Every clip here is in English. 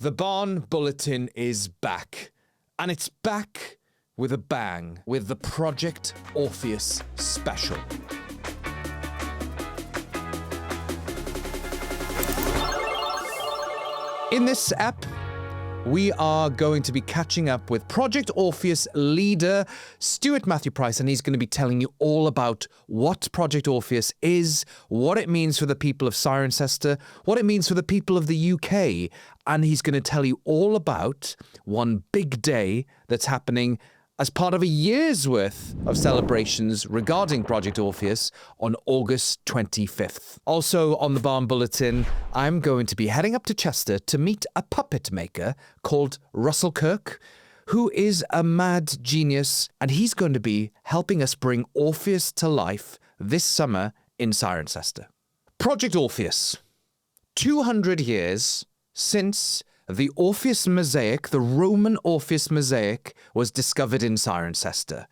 The Barn Bulletin is back. And it's back with a bang with the Project Orpheus Special. In this app, we are going to be catching up with Project Orpheus leader Stuart Matthew-Price, and he's going to be telling you all about what Project Orpheus is, what it means for the people of Cirencester, what it means for the people of the UK, and he's going to tell you all about one big day that's happening as part of a year's worth of celebrations regarding Project Orpheus on August 25th. Also on the Barn Bulletin, I'm going to be heading up to Chester to meet a puppet maker called Russell Kirk, who is a mad genius, and he's going to be helping us bring Orpheus to life this summer in Cirencester. Project Orpheus. 200 years since the Orpheus mosaic, the Roman Orpheus mosaic, was discovered in Cirencester.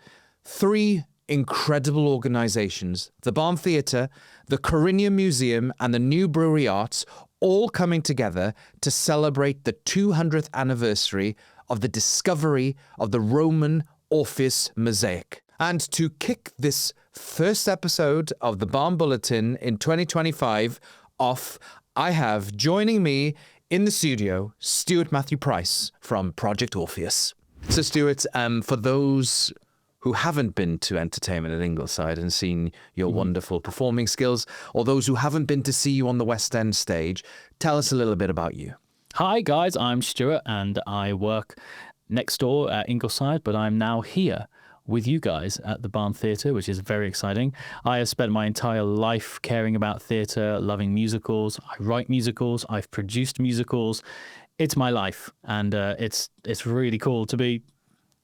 3 incredible organizations, the Barn Theatre, the Corinium Museum, and the New Brewery Arts, all coming together to celebrate the 200th anniversary of the discovery of the Roman Orpheus mosaic. And to kick this first episode of the Barn Bulletin in 2025 off, I have joining me in the studio, Stuart Matthew-Price from Project Orpheus. So Stuart, for those who haven't been to entertainment at Ingleside and seen your wonderful performing skills, or those who haven't been to see you on the West End stage, tell us a little bit about you. Hi guys, I'm Stuart and I work next door at Ingleside, but I'm now here with you guys at the Barn Theatre, which is very exciting. I have spent my entire life caring about theatre, loving musicals. I write musicals, I've produced musicals. It's my life, and it's really cool to be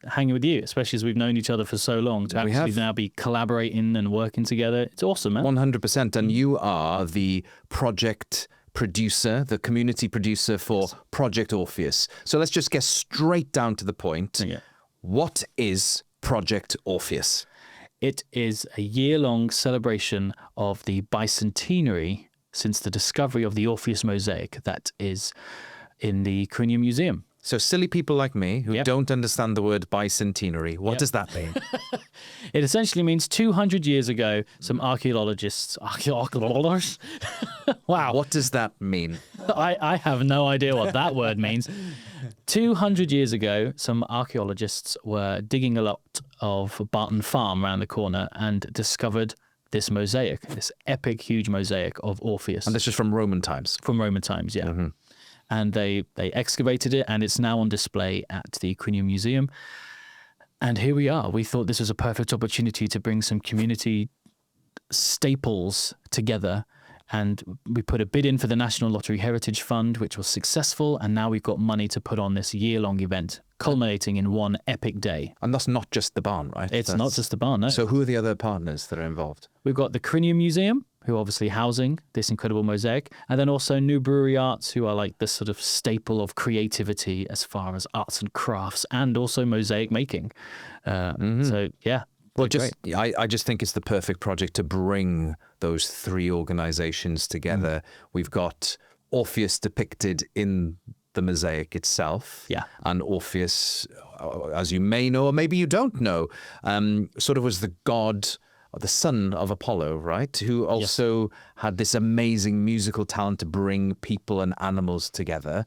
hanging with you, especially as we've known each other for so long, to actually now be collaborating and working together. It's awesome, man. 100%, and you are the project producer, the community producer for Project Orpheus. So let's just get straight down to the point. Yeah. What is Project Orpheus? It is a year-long celebration of the bicentenary since the discovery of the Orpheus mosaic that is in the Corinium Museum. So silly people like me who don't understand the word bicentenary, what does that mean? It essentially means 200 years ago, some archaeologists... Wow. What does that mean? I have no idea what that word means. 200 years ago, some archaeologists were digging a lot of Barton Farm around the corner and discovered this mosaic, this epic, huge mosaic of Orpheus. And this is from Roman times? From Roman times, yeah. Mm-hmm. And they excavated it, and it's now on display at the Corinium Museum. And here we are. We thought this was a perfect opportunity to bring some community staples together. And we put a bid in for the National Lottery Heritage Fund, which was successful. And now we've got money to put on this year-long event, culminating in one epic day. And that's not just the barn, right? It's not just the barn, no. So who are the other partners that are involved? We've got the Corinium Museum, who are obviously housing this incredible mosaic. And then also New Brewery Arts, who are like this sort of staple of creativity as far as arts and crafts and also mosaic making. So, yeah. Well, I just think it's the perfect project to bring those 3 organizations together. We've got Orpheus depicted in the mosaic itself. Yeah. And Orpheus, as you may know, or maybe you don't know, sort of was the god, or the son of Apollo, right? Who also had this amazing musical talent to bring people and animals together.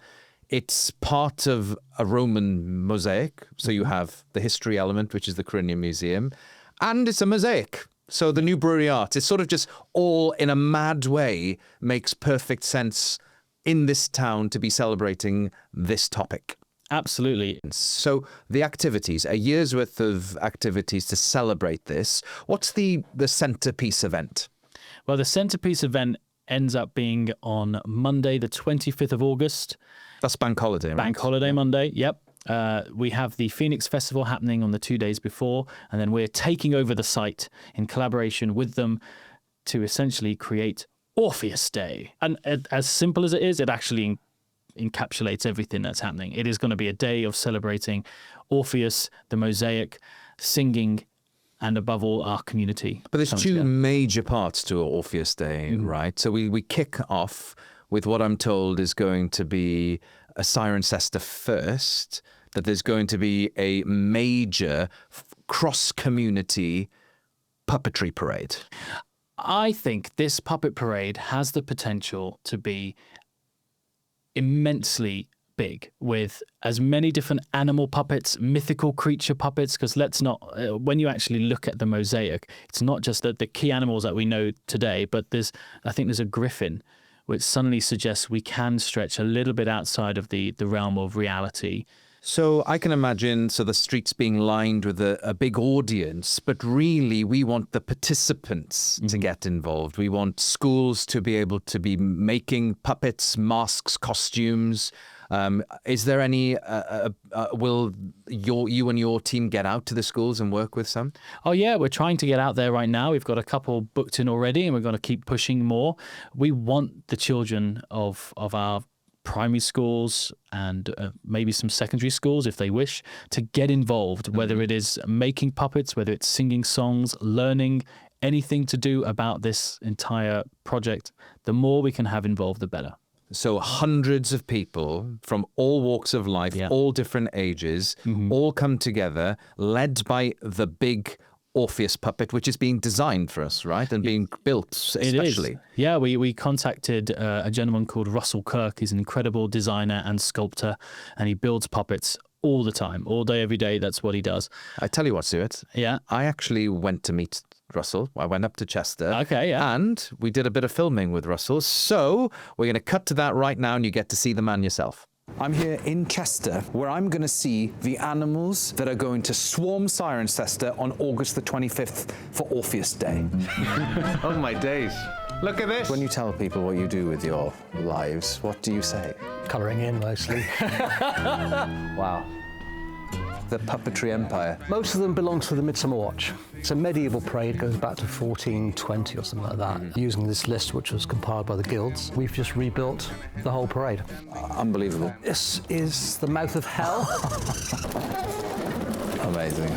It's part of a Roman mosaic. So you have the history element, which is the Corinium Museum, and it's a mosaic. So the New Brewery Arts, it's sort of just all in a mad way makes perfect sense in this town to be celebrating this topic. Absolutely. So the activities, a year's worth of activities to celebrate this. What's the centerpiece event? Well, the centerpiece event ends up being on Monday, the 25th of August. That's Bank Holiday, right? Bank Holiday Monday, yep. We have the Phoenix Festival happening on the 2 days before, and then we're taking over the site in collaboration with them to essentially create Orpheus Day. And as simple as it is, it actually encapsulates everything that's happening. It is going to be a day of celebrating Orpheus, the mosaic, singing, and above all, our community. But there's 2 major parts to Orpheus Day, right? So we kick off with what I'm told is going to be a Cirencester first, that there's going to be a major cross-community puppetry parade? I think this puppet parade has the potential to be immensely big, with as many different animal puppets, mythical creature puppets, because let's not, when you actually look at the mosaic, it's not just the key animals that we know today, but I think there's a griffin, which suddenly suggests we can stretch a little bit outside of the realm of reality. So I can imagine the streets being lined with a big audience, but really we want the participants to get involved. We want schools to be able to be making puppets, masks, costumes. Is there any, will you and your team get out to the schools and work with some? Oh yeah, we're trying to get out there right now. We've got a couple booked in already, and we're going to keep pushing more. We want the children of our primary schools and maybe some secondary schools, if they wish, to get involved, whether it is making puppets, whether it's singing songs, learning anything to do about this entire project. The more we can have involved, the better. So hundreds of people from all walks of life, all different ages, all come together, led by the big Orpheus puppet, which is being designed for us, right? And being built especially. It is. Yeah, we contacted a gentleman called Russell Kirk. He's an incredible designer and sculptor, and he builds puppets all the time, all day, every day. That's what he does. I tell you what, Stuart. Yeah. I actually went to meet Russell. I went up to Chester. Okay, yeah. And we did a bit of filming with Russell. So we're going to cut to that right now, and you get to see the man yourself. I'm here in Chester, where I'm going to see the animals that are going to swarm Cirencester on August the 25th for Orpheus Day. Oh my days. Look at this. When you tell people what you do with your lives, what do you say? Colouring in, mostly. Wow. The puppetry empire. Most of them belong to the Midsummer Watch. It's a medieval parade, goes back to 1420 or something like that. Using this list, which was compiled by the guilds, we've just rebuilt the whole parade. Unbelievable. This is the mouth of hell. Amazing.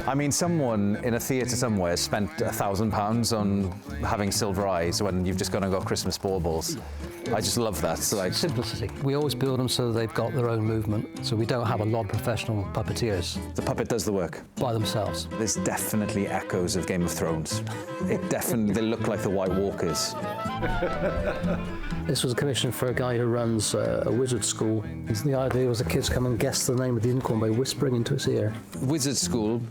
I mean, someone in a theatre somewhere spent £1,000 on having silver eyes when you've just gone and got Christmas baubles. I just love that. So, like, simplicity. We always build them so they've got their own movement, so we don't have a lot of professional puppeteers. The puppet does the work. By themselves. There's definitely echoes of Game of Thrones. They look like the White Walkers. This was a commission for a guy who runs a wizard school. The idea was the kids come and guess the name of the unicorn by whispering into its ear. Wizard school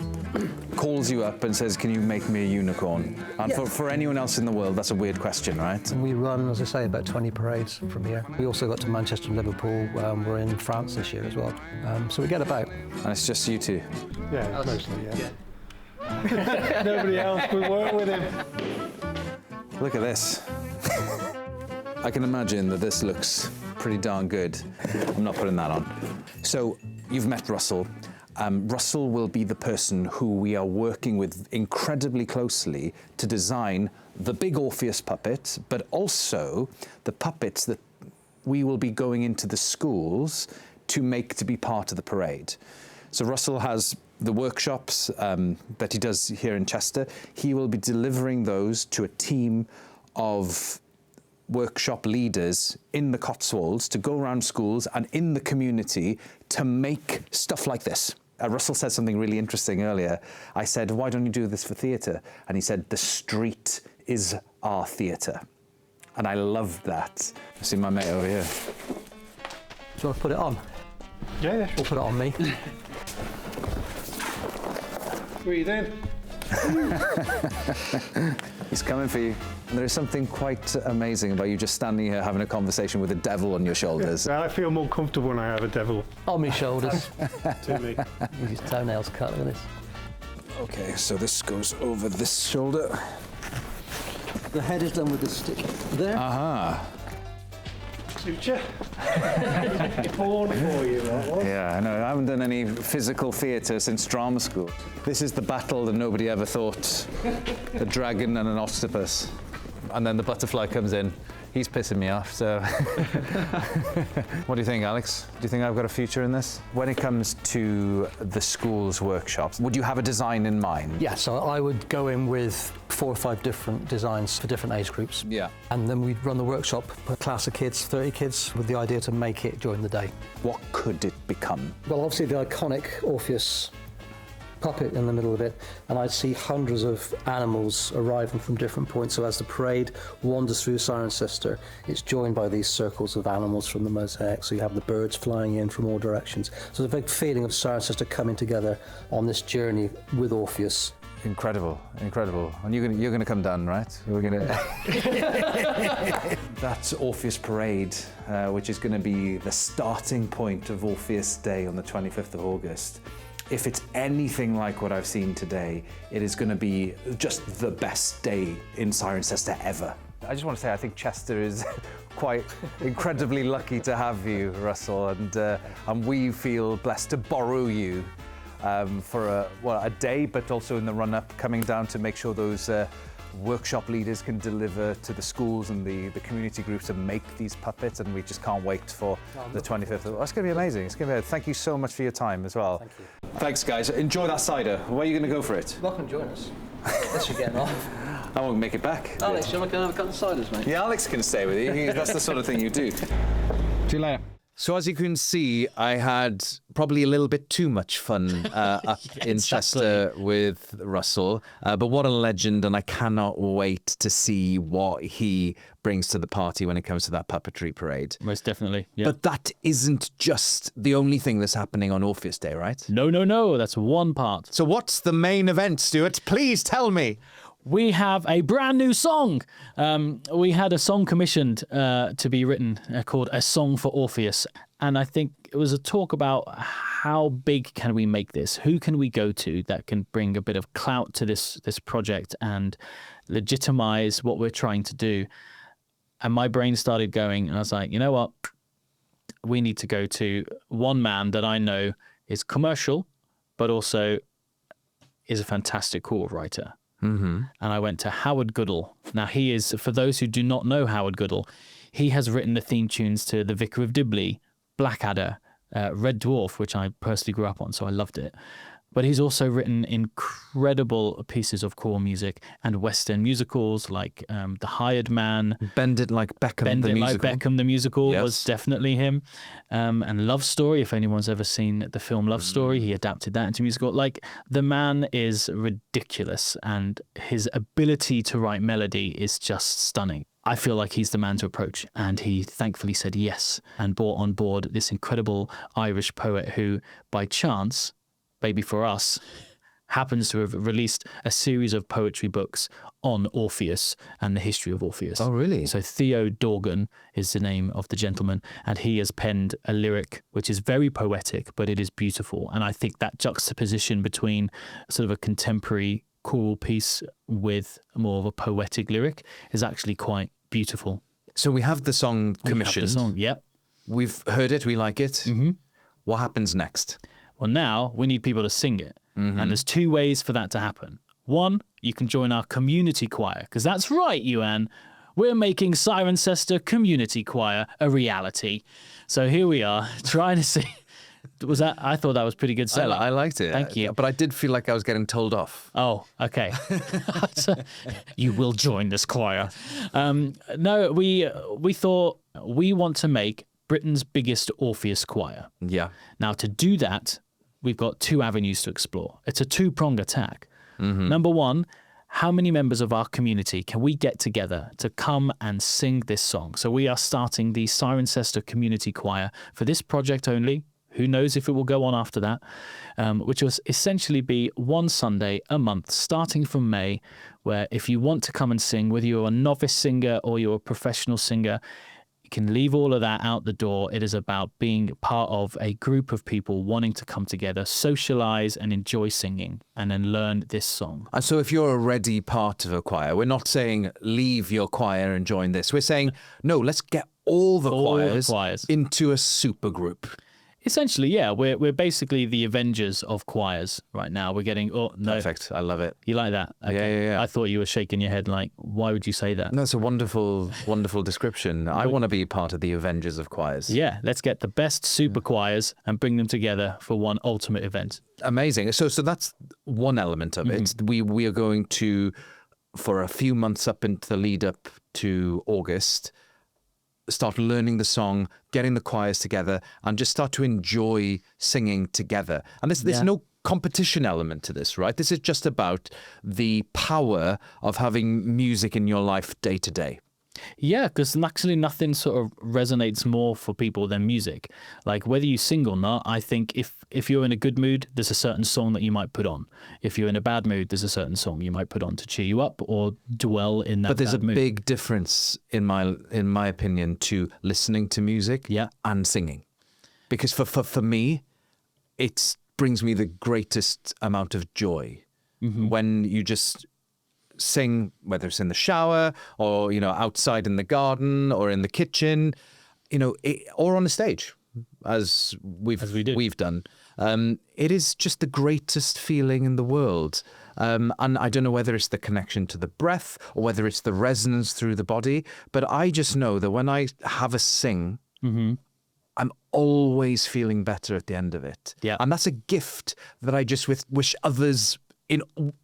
calls you up and says, can you make me a unicorn? And for anyone else in the world, that's a weird question, right? And we run, as I say, about 20 parades from here. We also got to Manchester and Liverpool. We're in France this year as well. So we get about. And it's just you two? Yeah, mostly, yeah. Nobody else, we work with him. Look at this. I can imagine that this looks pretty darn good. I'm not putting that on. So you've met Russell. Russell will be the person who we are working with incredibly closely to design the big Orpheus puppet, but also the puppets that we will be going into the schools to make to be part of the parade. So Russell has the workshops that he does here in Chester. He will be delivering those to a team of workshop leaders in the Cotswolds to go around schools and in the community to make stuff like this. Russell said something really interesting earlier. I said, why don't you do this for theatre? And he said, the street is our theatre. And I loved that. I see my mate over here. Do you want to put it on? Yeah. Or put it on me? Breathe in. He's coming for you. And there is something quite amazing about you just standing here having a conversation with a devil on your shoulders. I feel more comfortable when I have a devil On my shoulders. to me. His toenails cut, look at this. Okay, so this goes over this shoulder. The head is done with the stick there. Aha. Suture. Born for you, that one. Yeah, I know. I haven't done any physical theatre since drama school. This is the battle that nobody ever thought. A dragon and an octopus. And then the butterfly comes in. He's pissing me off, so... What do you think, Alex? Do you think I've got a future in this? When it comes to the school's workshops, would you have a design in mind? Yeah, so I would go in with 4 or 5 different designs for different age groups. Yeah. And then we'd run the workshop, a class of kids, 30 kids, with the idea to make it during the day. What could it become? Well, obviously the iconic Orpheus puppet in the middle of it, and I'd see hundreds of animals arriving from different points. So as the parade wanders through Cirencester, it's joined by these circles of animals from the mosaic. So you have the birds flying in from all directions. So there's a big feeling of Cirencester coming together on this journey with Orpheus. Incredible, incredible. And you're gonna come down, right? We're gonna... That's Orpheus Parade, which is gonna be the starting point of Orpheus Day on the 25th of August. If it's anything like what I've seen today, it is going to be just the best day in Cirencester ever. I just want to say I think Chester is quite incredibly lucky to have you, Russell, and we feel blessed to borrow you for a day, but also in the run-up, coming down to make sure those workshop leaders can deliver to the schools and the community groups and make these puppets, and we just can't wait for the 25th. It's going to be amazing. It's going to be. Thank you so much for your time as well. Thank you. Thanks, guys. Enjoy that cider. Where are you going to go for it? Welcome, join us. Unless you're getting off. I won't make it back. Alex, you want to have a couple of ciders, mate? Yeah, Alex can stay with you. That's the sort of thing you do. See you later. So as you can see, I had probably a little bit too much fun up in Chester with Russell. But what a legend, and I cannot wait to see what he brings to the party when it comes to that puppetry parade. Most definitely, yeah. But that isn't just the only thing that's happening on Orpheus Day, right? No, that's one part. So what's the main event, Stuart? Please tell me. We have a brand new song. We had a song commissioned to be written called A Song for Orpheus. And I think it was a talk about how big can we make this? Who can we go to that can bring a bit of clout to this project and legitimize what we're trying to do? And my brain started going, and I was like, you know what? We need to go to one man that I know is commercial, but also is a fantastic choral writer. Mm-hmm. And I went to Howard Goodall. Now, he is, for those who do not know Howard Goodall, he has written the theme tunes to The Vicar of Dibley, Blackadder, Red Dwarf, which I personally grew up on, so I loved it. But he's also written incredible pieces of choral music and Western musicals like The Hired Man. Bend It Like Beckham, Bend the It musical. Like Beckham, the musical, Yes. was definitely him. And Love Story, if anyone's ever seen the film Love Story, he adapted that into musical. Like, the man is ridiculous, and his ability to write melody is just stunning. I feel like he's the man to approach, and he thankfully said yes and brought on board this incredible Irish poet who, by chance, maybe for us, happens to have released a series of poetry books on Orpheus and the history of Orpheus. Oh, really? So Theo Dorgan is the name of the gentleman, and he has penned a lyric which is very poetic, but it is beautiful. And I think that juxtaposition between sort of a contemporary choral piece with more of a poetic lyric is actually quite beautiful. So we have the song commissioned. We have the song, yep. We've heard it, we like it. Mm-hmm. What happens next? Well, now we need people to sing it. Mm-hmm. And there's 2 ways for that to happen. One, you can join our community choir, because that's right, Yuan. We're making Cirencester Community Choir a reality. So here we are, trying to sing. Was that? I thought that was pretty good sell. I liked it. Thank you. But I did feel like I was getting told off. Oh, okay. You will join this choir. No, we thought we want to make Britain's biggest Orpheus choir. Yeah. Now, to do that, we've got 2 avenues to explore. It's a 2-pronged attack. Mm-hmm. Number one, how many members of our community can we get together to come and sing this song? So we are starting the Cirencester Community Choir for this project only. Who knows if it will go on after that, which will essentially be one Sunday a month, starting from May, where if you want to come and sing, whether you're a novice singer or you're a professional singer, you can leave all of that out the door. It is about being part of a group of people wanting to come together, socialize and enjoy singing, and then learn this song. And so if you're already part of a choir, we're not saying leave your choir and join this. We're saying, no, let's get all the choirs into a super group. Essentially, yeah, we're basically the Avengers of choirs right now. We're getting Perfect. I love it. You like that? Okay. Yeah. I thought you were shaking your head like, why would you say that? No, it's a wonderful, wonderful description. I want to be part of the Avengers of choirs. Yeah, let's get the best super choirs and bring them together for one ultimate event. Amazing. So that's one element of it. We are going to, for a few months up into the lead up to August, start learning the song, getting the choirs together, and just start to enjoy singing together. And there's no competition element to this, right? This is just about the power of having music in your life day to day. Yeah, because actually nothing sort of resonates more for people than music. Like whether you sing or not, I think if you're in a good mood, there's a certain song that you might put on. If you're in a bad mood, there's a certain song you might put on to cheer you up or dwell in that. But there's a bad mood. big difference, in my opinion, to listening to music and singing. Because for me, it brings me the greatest amount of joy when you just sing, whether it's in the shower or, outside in the garden or in the kitchen, or on a stage, as we've done. It is just the greatest feeling in the world. And I don't know whether it's the connection to the breath or whether it's the resonance through the body, but I just know that when I have a sing, I'm always feeling better at the end of it. Yeah. And that's a gift that I just wish others in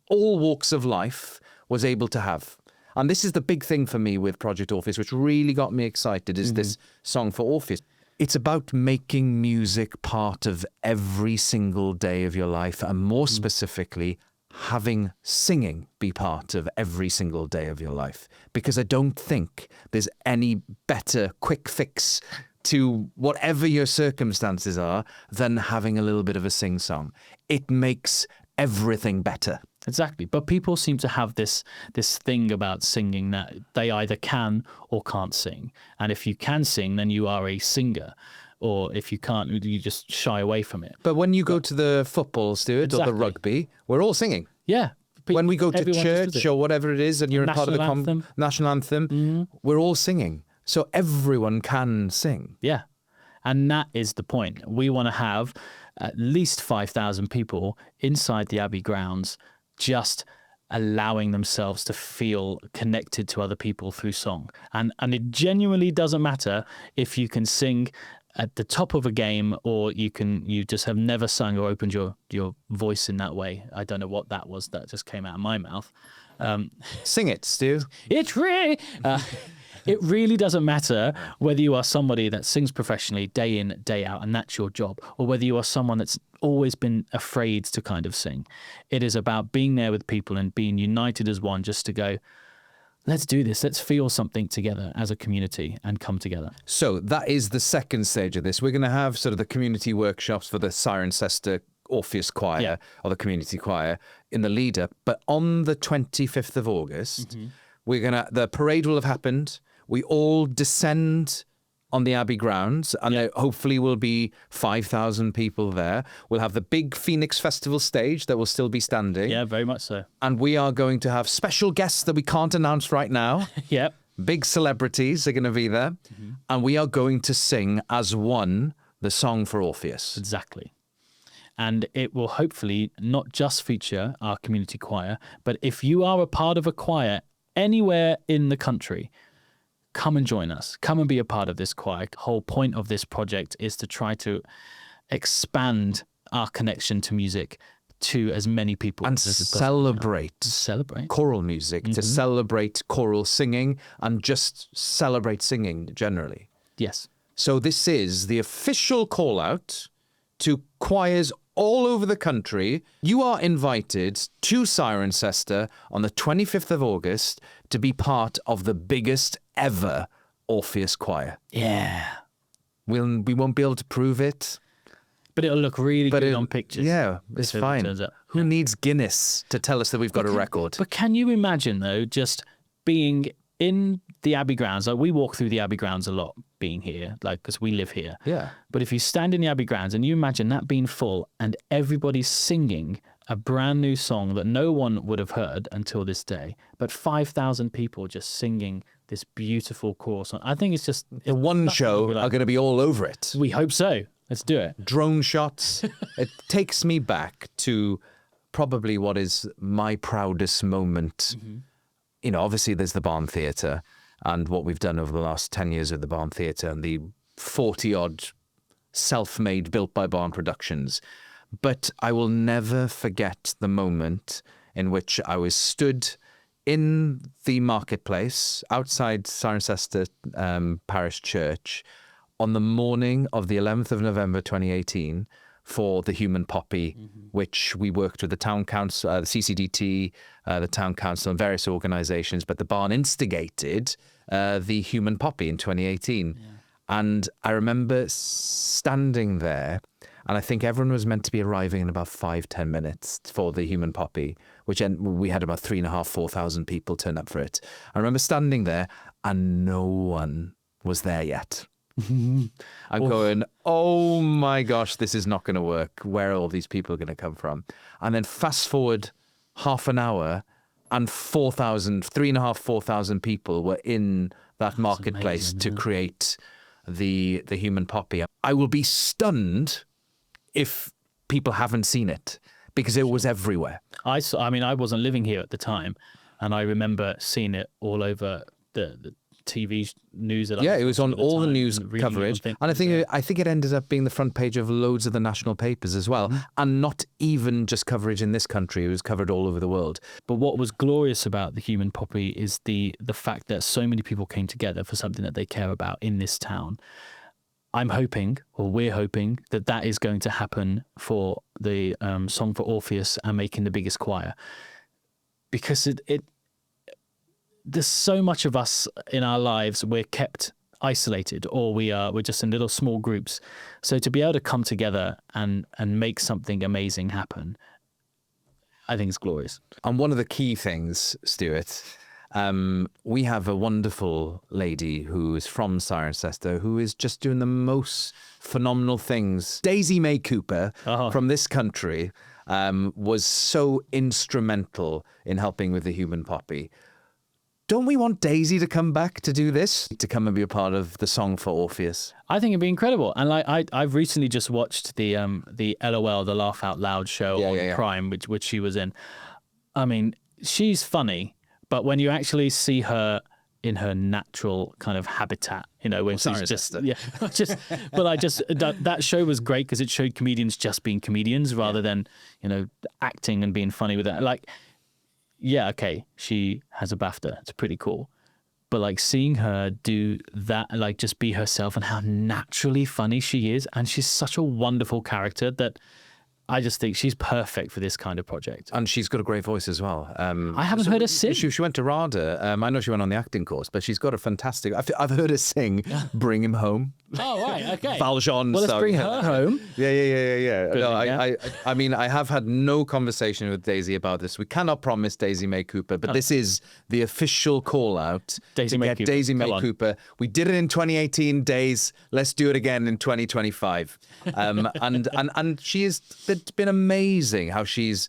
all walks of life was able to have. And this is the big thing for me with Project Orpheus, which really got me excited, is this song for Orpheus. It's about making music part of every single day of your life, and more specifically, having singing be part of every single day of your life. Because I don't think there's any better quick fix to whatever your circumstances are than having a little bit of a sing-song. It makes everything better. Exactly. But people seem to have this thing about singing that they either can or can't sing. And if you can sing, then you are a singer. Or if you can't, you just shy away from it. But when you go to the football, Stuart, or the rugby, we're all singing. Yeah. When we go to church or whatever it is, and you're a part of the national anthem, we're all singing. So everyone can sing. Yeah. And that is the point. We want to have at least 5,000 people inside the Abbey grounds just allowing themselves to feel connected to other people through song. And it genuinely doesn't matter if you can sing at the top of a game or you just have never sung or opened your voice in that way. I don't know what that was that just came out of my mouth. Sing it, Stu. It really doesn't matter whether you are somebody that sings professionally day in, day out, and that's your job, or whether you are someone that's always been afraid to kind of sing. It is about being there with people and being united as one, just to go, let's do this. Let's feel something together as a community and come together. So that is the second stage of this. We're going to have sort of the community workshops for the Cirencester Orpheus Choir or the community choir in the lead up. But on the 25th of August, the parade will have happened. We all descend on the Abbey grounds, and there hopefully will be 5,000 people there. We'll have the big Phoenix Festival stage that will still be standing. Yeah, very much so. And we are going to have special guests that we can't announce right now. Yep. Big celebrities are going to be there. And we are going to sing as one the song for Orpheus. Exactly. And it will hopefully not just feature our community choir, but if you are a part of a choir anywhere in the country, come and join us. Come and be a part of this choir. The whole point of this project is to try to expand our connection to music to as many people and as celebrate choral music, to celebrate choral singing, and just celebrate singing generally. Yes. So this is the official call out to choirs all over the country. You are invited to Cirencester on the 25th of August to be part of the biggest ever Orpheus choir. Yeah. We won't be able to prove it. But it'll look really good on pictures. Yeah, it's fine. Who needs Guinness to tell us that we've got a record? But can you imagine, though, just being in the Abbey grounds? Like, we walk through the Abbey grounds a lot, being here, like, because we live here. Yeah. But if you stand in the Abbey grounds and you imagine that being full and everybody's singing a brand new song that no one would have heard until this day, but 5,000 people just singing this beautiful choral song. I think it's just... The one show are going to be all over it. We hope so. Let's do it. Drone shots. It takes me back to probably what is my proudest moment. You know, obviously there's the Barn Theatre and what we've done over the last 10 years of the Barn Theatre and the 40-odd self-made, built by Barn Productions. But I will never forget the moment in which I was stood in the marketplace outside Cirencester Parish Church on the morning of the 11th of November 2018 for the Human Poppy, which we worked with the Town Council, the CCDT, the Town Council and various organisations, but the Barn instigated the Human Poppy in 2018. Yeah. And I remember standing there, and I think everyone was meant to be arriving in about 5-10 minutes for the Human Poppy, which we had about 3,500-4,000 people turn up for it. I remember standing there and no one was there yet. I'm going, oh my gosh, this is not going to work. Where are all these people going to come from? And then fast forward half an hour and 3,500-4,000 people were in that marketplace to create the Human Poppy. I will be stunned if people haven't seen it because it was everywhere. I mean, I wasn't living here at the time, and I remember seeing it all over the TV news. Yeah, it was on all the news coverage, and I think it ended up being the front page of loads of the national papers as well, and not even just coverage in this country. It was covered all over the world. But what was glorious about the Human Poppy is the fact that so many people came together for something that they care about in this town. I'm hoping, or we're hoping, that is going to happen for the Song for Orpheus and Making the Biggest Choir, because there's so much of us in our lives, we're kept isolated, or we're just in little small groups. So to be able to come together and make something amazing happen, I think it's glorious. And one of the key things, Stuart, we have a wonderful lady who is from Cirencester who is just doing the most phenomenal things. Daisy May Cooper from this country was so instrumental in helping with the Human Poppy. Don't we want Daisy to come back to do this? To come and be a part of the Song for Orpheus? I think it'd be incredible. And I've recently just watched the LOL, the Laugh Out Loud show on Prime, which she was in. I mean, she's funny, but when you actually see her in her natural kind of habitat, you know, when she's that show was great because it showed comedians just being comedians rather than, you know, acting and being funny with it. Like, yeah, okay, she has a BAFTA. It's pretty cool. But like seeing her do that, like just be herself and how naturally funny she is. And she's such a wonderful character that I just think she's perfect for this kind of project. And she's got a great voice as well. I haven't heard her sing. She went to RADA. I know she went on the acting course, but she's got a fantastic... I've heard her sing Bring Him Home. Oh, right, okay. Valjean. Well, let's bring her home. Yeah. No, yeah. I mean, I have had no conversation with Daisy about this. We cannot promise Daisy May Cooper, but this is the official call out Daisy May Cooper. Daisy May Cooper. We did it in 2018 days. Let's do it again in 2025. And she has been amazing how she's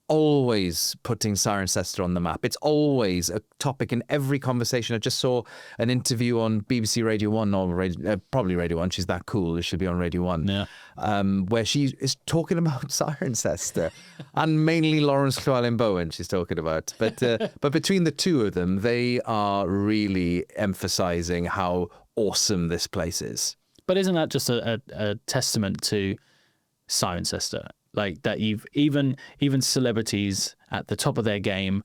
always putting Cirencester on the map. It's always a topic in every conversation. I just saw an interview on BBC Radio 1, or probably Radio 1. She's that cool. It should be on Radio 1. Yeah. Where she is talking about Cirencester and mainly Lawrence Llewellyn-Bowen she's talking about. But between the two of them, they are really emphasising how awesome this place is. But isn't that just a testament to Cirencester? Like that, even celebrities at the top of their game,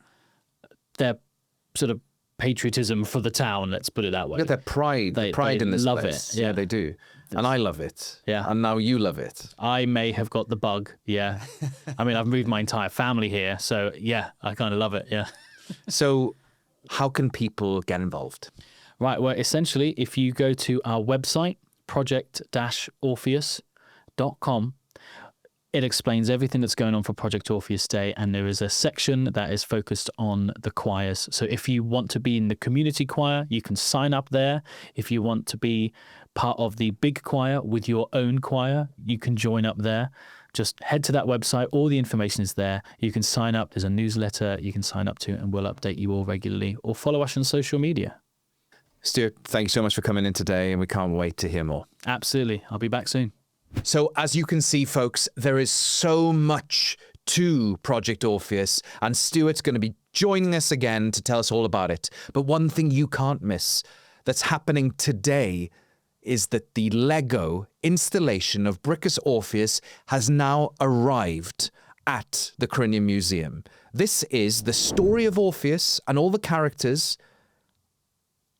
their sort of patriotism for the town, let's put it that way. Yeah, their pride, they in this love place. It. Yeah, they do, and I love it. Yeah, and now you love it. I may have got the bug. Yeah, I mean, I've moved my entire family here, so yeah, I kind of love it. Yeah. So, how can people get involved? Right. Well, essentially, if you go to our website, project-orpheus.com. It explains everything that's going on for Project Orpheus Day, and there is a section that is focused on the choirs. So if you want to be in the community choir, you can sign up there. If you want to be part of the big choir with your own choir, you can join up there. Just head to that website. All the information is there. You can sign up. There's a newsletter you can sign up to, and we'll update you all regularly, or follow us on social media. Stuart, thank you so much for coming in today, and we can't wait to hear more. Absolutely. I'll be back soon. So as you can see, folks, there is so much to Project Orpheus, and Stuart's going to be joining us again to tell us all about it. But one thing you can't miss that's happening today is that the Lego installation of Brickus Orpheus has now arrived at the Cranium Museum. This is the story of Orpheus and all the characters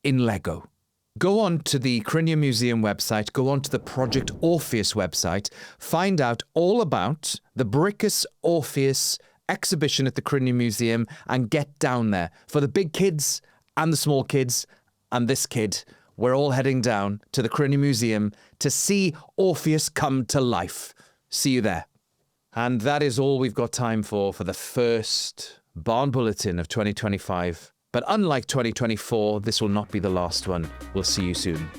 in Lego. Go on to the Cranium Museum website, go on to the Project Orpheus website, find out all about the Brickus Orpheus exhibition at the Cranium Museum, and get down there. For the big kids and the small kids and this kid, we're all heading down to the Cranium Museum to see Orpheus come to life. See you there. And that is all we've got time for the first Barn Bulletin of 2025. But unlike 2024, this will not be the last one. We'll see you soon.